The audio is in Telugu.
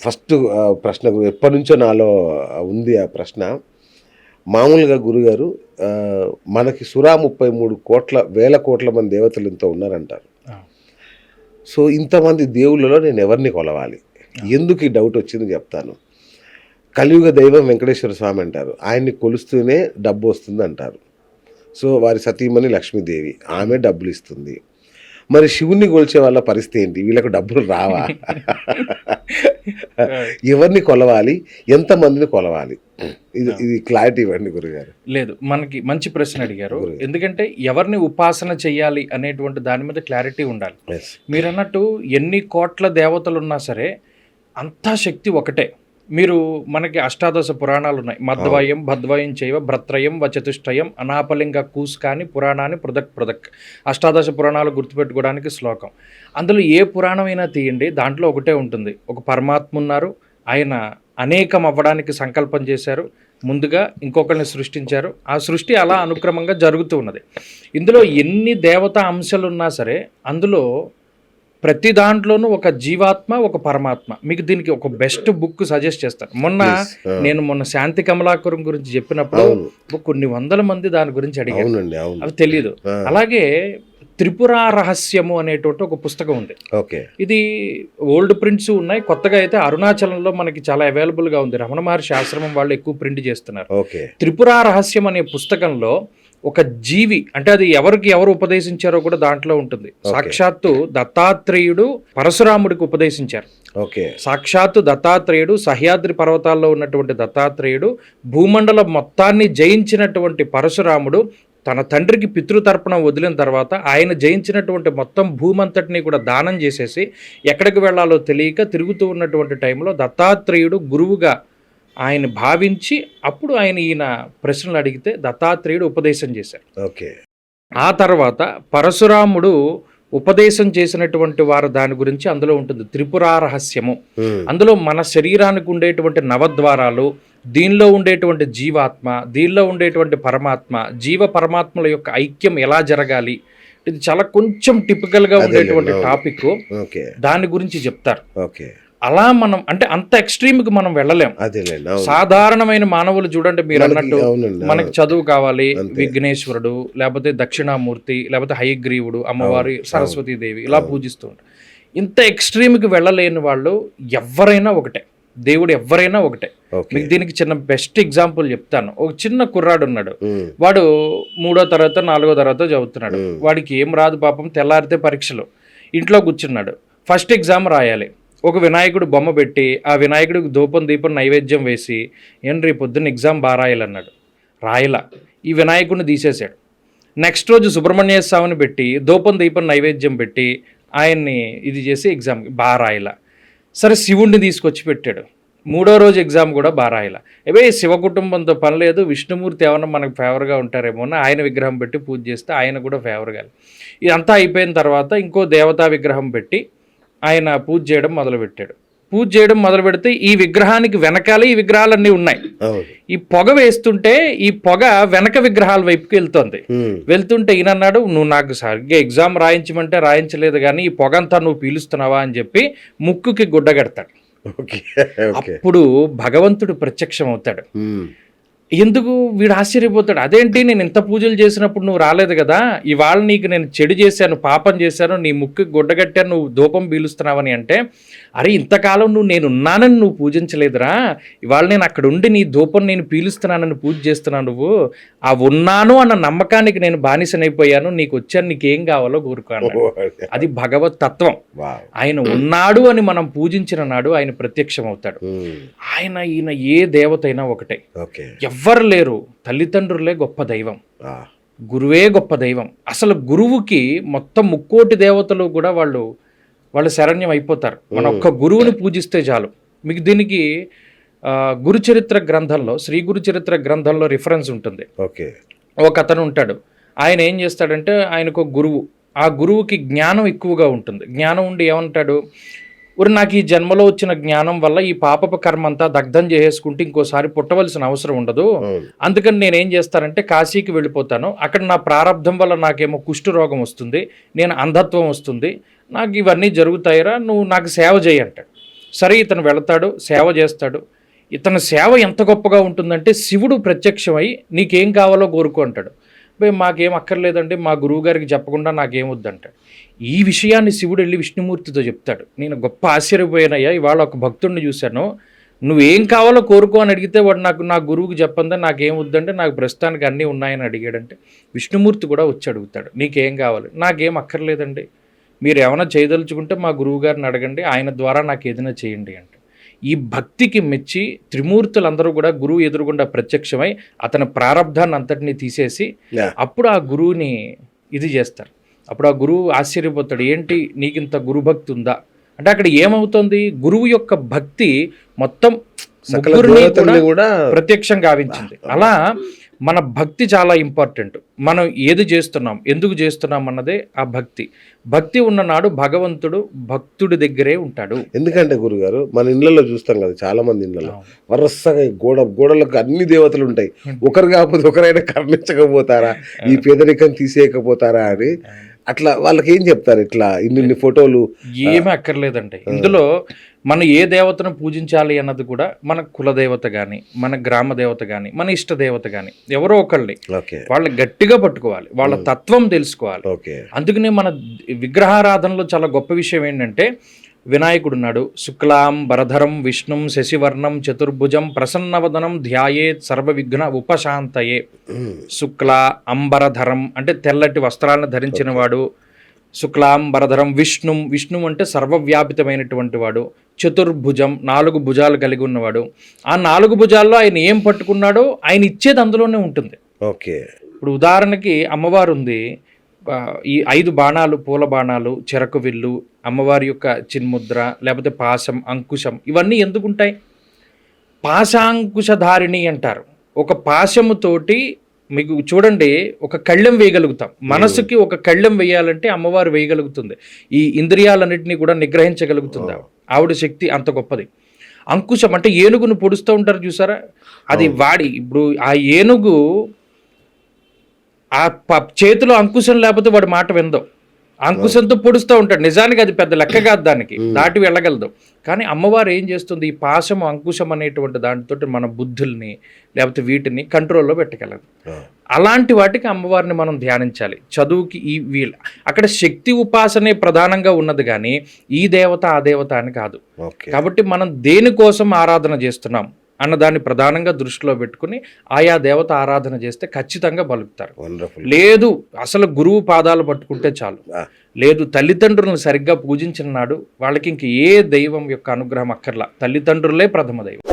ఫస్ట్ ప్రశ్న ఎప్పటి నుంచో నాలో ఉంది ఆ ప్రశ్న. మామూలుగా గురుగారు మనకి సురా 33 వేల కోట్ల మంది దేవతలు ఇంత ఉన్నారంటారు. సో ఇంతమంది దేవుళ్ళలో నేను ఎవరిని కొలవాలి? ఎందుకు ఈ డౌట్ వచ్చింది చెప్తాను. కలియుగ దైవం వెంకటేశ్వర స్వామి అంటారు. ఆయన్ని కొలుస్తూనే డబ్బు వస్తుంది అంటారు. సో వారి సతీమణి లక్ష్మీదేవి, ఆమె డబ్బులు ఇస్తుంది. మరి శివుణ్ణి కొలిచే వాళ్ళ పరిస్థితి ఏంటి? వీళ్ళకు డబ్బులు రావా? ఎవరిని కొలవాలి? ఎంతమందిని కొలవాలి? ఇది క్లారిటీ ఇవ్వండి గురుగారు. లేదు, మనకి మంచి ప్రశ్న అడిగారు. ఎందుకంటే ఎవరిని ఉపాసన చేయాలి అనేటువంటి దాని మీద క్లారిటీ ఉండాలి. మీరు అన్నట్టు ఎన్ని కోట్ల దేవతలు ఉన్నా సరే అంతా శక్తి ఒకటే. మీరు మనకి అష్టాదశ పురాణాలు ఉన్నాయి. మధ్వయం భద్వయం చైవ భ్రత్రయం వచతుష్టయం అనాపలింగ కూస్కాని పురాణాన్ని పృథక్. అష్టాదశ పురాణాలు గుర్తుపెట్టుకోవడానికి శ్లోకం. అందులో ఏ పురాణమైనా తీయండి, దాంట్లో ఒకటే ఉంటుంది. ఒక పరమాత్మ ఉన్నారు, ఆయన అనేకం అవ్వడానికి సంకల్పం చేశారు, ముందుగా ఇంకొకరిని సృష్టించారు, ఆ సృష్టి అలా అనుక్రమంగా జరుగుతూ ఉన్నది. ఇందులో ఎన్ని దేవతా అంశాలు ఉన్నా సరే అందులో ప్రతి దాంట్లోనూ ఒక జీవాత్మ, ఒక పరమాత్మ. మీకు దీనికి ఒక బెస్ట్ బుక్ సజెస్ట్ చేస్తాను. నేను మొన్న శాంతి కమలాకరం గురించి చెప్పినప్పుడు కొన్ని వందల మంది దాని గురించి అడిగారు, అవి తెలియదు. అలాగే త్రిపుర రహస్యము అనేటువంటి ఒక పుస్తకం ఉంది. ఇది ఓల్డ్ ప్రింట్స్ ఉన్నాయి, కొత్తగా అయితే అరుణాచలంలో మనకి చాలా అవైలబుల్గా ఉంది. రమణ మహర్షి ఆశ్రమం వాళ్ళు ఎక్కువ ప్రింట్ చేస్తున్నారు. త్రిపుర రహస్యం అనే పుస్తకంలో ఒక జీవి, అంటే అది ఎవరు ఉపదేశించారో కూడా దాంట్లో ఉంటుంది. సాక్షాత్తు దత్తాత్రేయుడు పరశురాముడికి ఉపదేశించారు. సాక్షాత్తు దత్తాత్రేయుడు, సహ్యాద్రి పర్వతాల్లో ఉన్నటువంటి దత్తాత్రేయుడు, భూమండలం మొత్తాన్ని జయించినటువంటి పరశురాముడు తన తండ్రికి పితృతర్పణం వదిలిన తర్వాత ఆయన జయించినటువంటి మొత్తం భూమంతటిని కూడా దానం చేసేసి ఎక్కడికి వెళ్లాలో తెలియక తిరుగుతూ ఉన్నటువంటి టైంలో దత్తాత్రేయుడు గురువుగా ఆయన భావించి అప్పుడు ఈయన ప్రశ్నలు అడిగితే దత్తాత్రేయుడు ఉపదేశం చేశారు. ఆ తర్వాత పరశురాముడు ఉపదేశం చేసినటువంటి వారు దాని గురించి అందులో ఉంటుంది త్రిపుర రహస్యము. అందులో మన శరీరానికి ఉండేటువంటి నవద్వారాలు, దీనిలో ఉండేటువంటి జీవాత్మ, దీనిలో ఉండేటువంటి పరమాత్మ, జీవ పరమాత్మల యొక్క ఐక్యం ఎలా జరగాలి, ఇది చాలా కొంచెం టిపికల్గా ఉండేటువంటి టాపిక్. దాని గురించి చెప్తారు. అలా మనం అంటే అంత ఎక్స్ట్రీమ్కి మనం వెళ్ళలేం. సాధారణమైన మానవులు చూడండి, మీరు అన్నట్టు మనకి చదువు కావాలి, విఘ్నేశ్వరుడు, లేకపోతే దక్షిణామూర్తి, లేకపోతే హయగ్రీవుడు, అమ్మవారి సరస్వతీదేవి ఇలా పూజిస్తూ ఉంటారు. ఇంత ఎక్స్ట్రీమ్కి వెళ్ళలేని వాళ్ళు ఎవరైనా ఒకటే, దేవుడు ఎవరైనా ఒకటే. మీకు దీనికి చిన్న బెస్ట్ ఎగ్జాంపుల్ చెప్తాను. ఒక చిన్న కుర్రాడు ఉన్నాడు, వాడు 3వ తరగతి 4వ తరగతి చదువుతున్నాడు. వాడికి ఏం రాదు పాపం, తెల్లారితే పరీక్షలు. ఇంట్లో కూర్చున్నాడు, ఫస్ట్ ఎగ్జామ్ రాయాలి. ఒక వినాయకుడు బొమ్మ పెట్టి ఆ వినాయకుడికి ధూపం దీపం నైవేద్యం వేసి ఏంటి పొద్దున్న ఎగ్జామ్ బాగా రాయాలన్నాడు. రాయలా, ఈ వినాయకుడిని తీసేశాడు. నెక్స్ట్ రోజు సుబ్రహ్మణ్య స్వామిని పెట్టి ధూపం దీపం నైవేద్యం పెట్టి ఆయన్ని ఇది చేసి ఎగ్జామ్ బాగా రాయలా. సరే శివుణ్ణి తీసుకొచ్చి పెట్టాడు. 3వ రోజు ఎగ్జామ్ కూడా బాగా రాయలా. శివ కుటుంబంతో పని లేదు, విష్ణుమూర్తి ఏమన్నా మనకు ఫేవర్గా ఉంటారేమో అని ఆయన విగ్రహం పెట్టి పూజ చేస్తే ఆయన కూడా ఫేవర్గా. ఇదంతా అయిపోయిన తర్వాత ఇంకో దేవతా విగ్రహం పెట్టి ఆయన పూజ చేయడం మొదలుపెట్టాడు. పూజ చేయడం మొదలు పెడితే ఈ విగ్రహానికి వెనకాలే ఈ విగ్రహాలన్నీ ఉన్నాయి. ఈ పొగ వేస్తుంటే ఈ పొగ వెనక విగ్రహాల వైపుకి వెళ్తుంటే ఈయన అన్నాడు, నువ్వు నాకు సరిగ్గా ఎగ్జామ్ రాయించమంటే రాయించలేదు కానీ ఈ పొగ అంతా నువ్వు పీలుస్తున్నావా అని చెప్పి ముక్కుకి గుడ్డ కడతాడు. అప్పుడు భగవంతుడు ప్రత్యక్షం అవుతాడు. ఎందుకు వీడు ఆశ్చర్యపోతాడు, అదేంటి నేను ఇంత పూజలు చేసినప్పుడు నువ్వు రాలేదు కదా, ఇవాళ నీకు నేను చెడు చేశాను, పాపం చేశాను, నీ ముక్కు గుడ్డగట్టాను, నువ్వు ధూపం పీలుస్తున్నావని. అంటే అరే ఇంతకాలం నేనున్నానని నువ్వు పూజించలేదురా, ఇవాళ నేను అక్కడ ఉండి నీ ధూపం నేను పీలుస్తున్నానని పూజ చేస్తున్నాను, నువ్వు ఆ ఉన్నాను అన్న నమ్మకానికి నేను బానిసనైపోయాను, నీకు వచ్చాను, నీకేం కావాలో కోరుకోను. అది భగవత్ తత్వం. ఆయన ఉన్నాడు అని మనం పూజించిన నాడు ఆయన ప్రత్యక్షం అవుతాడు. ఈయన ఏ దేవత అయినా ఒకటే, ఎవ్వరు లేరు, తల్లిదండ్రులే గొప్ప దైవం, గురువే గొప్ప దైవం. అసలు గురువుకి మొత్తం 3,000,000 దేవతలు కూడా వాళ్ళు శరణ్యం అయిపోతారు. మన ఒక్క గురువుని పూజిస్తే చాలు. మీకు దీనికి గురుచరిత్ర గ్రంథంలో, శ్రీ గురుచరిత్ర గ్రంథంలో రిఫరెన్స్ ఉంటుంది. ఒక అతను ఉంటాడు, ఆయన ఏం చేస్తాడంటే ఆయనకు గురువు, ఆ గురువుకి జ్ఞానం ఎక్కువగా ఉంటుంది. జ్ఞానం ఉండి ఏమంటాడు, నాకు ఈ జన్మలో వచ్చిన జ్ఞానం వల్ల ఈ పాపపు కర్మ అంతా దగ్ధం చేసేసుకుంటే ఇంకోసారి పుట్టవలసిన అవసరం ఉండదు, అందుకని నేనేం చేస్తానంటే కాశీకి వెళ్ళిపోతాను, అక్కడ నా ప్రారంధం వల్ల నాకేమో కుష్ఠు రోగం వస్తుంది, నేను అంధత్వం వస్తుంది, నాకు ఇవన్నీ జరుగుతాయిరా, నువ్వు నాకు సేవ చేయి అంటాడు. సరే ఇతను వెళతాడు, సేవ చేస్తాడు. ఇతని సేవ ఎంత గొప్పగా ఉంటుందంటే శివుడు ప్రత్యక్షమై నీకేం కావాలో కోరుకో అంటాడు. భయ్ మాకేం అక్కర్లేదండి, మా గురువు గారికి చెప్పకుండా నాకేం వద్దంటాడు. ఈ విషయాన్ని శివుడు వెళ్ళి విష్ణుమూర్తితో చెప్తాడు. నేను గొప్ప ఆశ్చర్యపోయానయ్యా, ఇవాళ ఒక భక్తుడిని చూశాను, నువ్వేం కావాలో కోరుకో అని అడిగితే వాడు నా గురువుకి చెప్పందా నాకేం వద్దంటే నాకు ప్రస్తుతానికి అన్నీ ఉన్నాయని అడిగాడంటే విష్ణుమూర్తి కూడా వచ్చి అడుగుతాడు, నీకేం కావాలి? నాకేం అక్కర్లేదండి, మీరు ఏమైనా చేయదలుచుకుంటే మా గురువు గారిని అడగండి, ఆయన ద్వారా నాకు ఏదైనా చేయండి అంటే. ఈ భక్తికి మెచ్చి త్రిమూర్తులందరూ కూడా గురువు ఎదురుగుండా ప్రత్యక్షమై అతని ప్రారంధాన్ని అంతటినీ తీసేసి అప్పుడు ఆ గురువుని ఇది చేస్తారు. అప్పుడు ఆ గురువు ఆశ్చర్యపోతాడు, ఏంటి నీకింత గురుభక్తి ఉందా అంటే. అక్కడ ఏమవుతుంది, గురువు యొక్క భక్తి మొత్తం కూడా ప్రత్యక్షం గావించింది. అలా మన భక్తి చాలా ఇంపార్టెంట్. మనం ఏది చేస్తున్నాం, ఎందుకు చేస్తున్నాం అన్నదే ఆ భక్తి. భక్తి ఉన్ననాడు భగవంతుడు భక్తుడి దగ్గరే ఉంటాడు. ఎందుకంటే గురుగారు మన ఇళ్ళలో చూస్తాం కదా, చాలా మంది ఇళ్ళలో వరుసగా గోడలకు అన్ని దేవతలు ఉంటాయి. ఒకరు కాకపోతే ఒకరైనా కరుణించకపోతారా, ఈ పేదరికం తీసేయకపోతారా అని అట్లా వాళ్ళకి ఏం చెప్తారు? ఇట్లా ఇన్ని ఫోటోలు ఏమీ అక్కర్లేదండి. ఇందులో మనం ఏ దేవతను పూజించాలి అన్నది కూడా మన కులదేవత కానీ, మన గ్రామ దేవత కానీ, మన ఇష్ట దేవత కానీ ఎవరో ఒకళ్ళని వాళ్ళు గట్టిగా పట్టుకోవాలి, వాళ్ళ తత్వం తెలుసుకోవాలి. అందుకనే మన విగ్రహారాధనలో చాలా గొప్ప విషయం ఏంటంటే, వినాయకుడు ఉన్నాడు, శుక్లాం వరధరం విష్ణుం శశివర్ణం చతుర్భుజం ప్రసన్నవదనం ధ్యాయేత్ సర్వ విఘ్న ఉపశాంతయే. శుక్ల అంబరధరం అంటే తెల్లటి వస్త్రాలను ధరించిన వాడు. శుక్లాం వరధరం విష్ణు అంటే సర్వవ్యాపితమైనటువంటి వాడు. చతుర్భుజం 4 భుజాలు కలిగి ఉన్నవాడు. ఆ 4 భుజాల్లో ఆయన ఏం పట్టుకున్నాడో ఆయన ఇచ్చేది అందులోనే ఉంటుంది. ఓకే, ఇప్పుడు ఉదాహరణకి అమ్మవారు ఉంది, ఈ 5 బాణాలు, పూల బాణాలు, చెరకు విల్లు, అమ్మవారి యొక్క చిన్ముద్ర, లేకపోతే పాశం, అంకుశం, ఇవన్నీ ఎందుకుంటాయి? పాశాంకుశధారిణి అంటారు. ఒక పాశముతోటి మీకు చూడండి ఒక కళ్ళెం వేయగలుగుతాం. మనసుకి ఒక కళ్ళెం వేయాలంటే అమ్మవారు వేయగలుగుతుంది. ఈ ఇంద్రియాలన్నింటినీ కూడా నిగ్రహించగలుగుతుంది. ఆవిడ శక్తి అంత గొప్పది. అంకుశం అంటే ఏనుగును పొడుస్తూ ఉంటారు చూసారా, అది వాడి. ఇప్పుడు ఆ ఏనుగు ఆ చేతిలో అంకుశం లేకపోతే వాడి మాట విందో, అంకుశంతో పొడుస్తూ ఉంటాడు. నిజానికి అది పెద్ద లెక్క కాదు, దానికి దాటి వెళ్ళగలదు. కానీ అమ్మవారు ఏం చేస్తుంది, ఈ పాశం అంకుశం అనేటువంటి దానితో మన బుద్ధుల్ని లేకపోతే వీటిని కంట్రోల్లో పెట్టగలదు. అలాంటి వాటికి అమ్మవారిని మనం ధ్యానించాలి. చదువుకి వీళ్ళ అక్కడ శక్తి ఉపాసనే ప్రధానంగా ఉన్నది, కానీ ఈ దేవత ఆ దేవత అని కాదు. కాబట్టి మనం దేనికోసం ఆరాధన చేస్తున్నాం అన్నదాన్ని ప్రధానంగా దృష్టిలో పెట్టుకుని ఆయా దేవత ఆరాధన చేస్తే ఖచ్చితంగా బలుకుతారు. లేదు అసలు గురువు పాదాలు పట్టుకుంటే చాలు, లేదు తల్లిదండ్రులను సరిగ్గా పూజించిన నాడు వాళ్ళకి ఇంక ఏ దైవం యొక్క అనుగ్రహం అక్కర్లా, తల్లిదండ్రులే ప్రథమ దైవం.